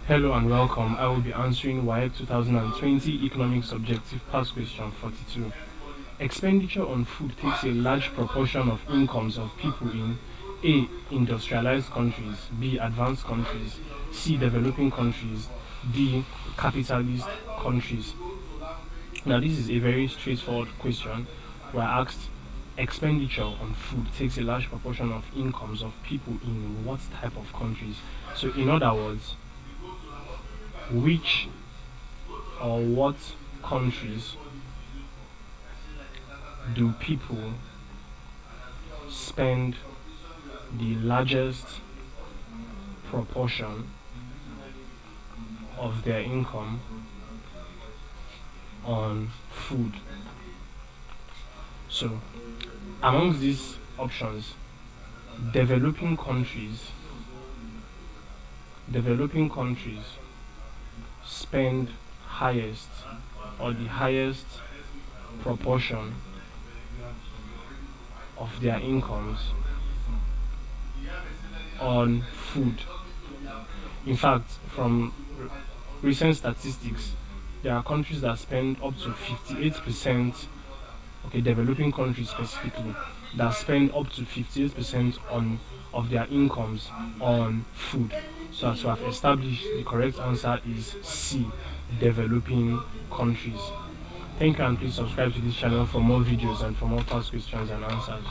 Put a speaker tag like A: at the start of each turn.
A: Hello and welcome. I will be answering WAEC 2020 Economics Objective Past Question 42. Expenditure on food takes a large proportion of incomes of people in A. Industrialized countries, B. Advanced countries, C. Developing countries, D. Capitalist countries. Now this is a very straightforward question. We're asked expenditure on food takes a large proportion of incomes of people in what type of countries. So in other words, which or what countries do people spend the largest proportion of their income on food? So amongst these options, developing countries spend highest or the highest proportion of their incomes on food. In fact, from recent statistics, there are countries that spend up to 58%, developing countries specifically, that spend up to 58% of their incomes on food. So as we have established, the correct answer is C, developing countries. Thank you, and please subscribe to this channel for more videos and for more past questions and answers.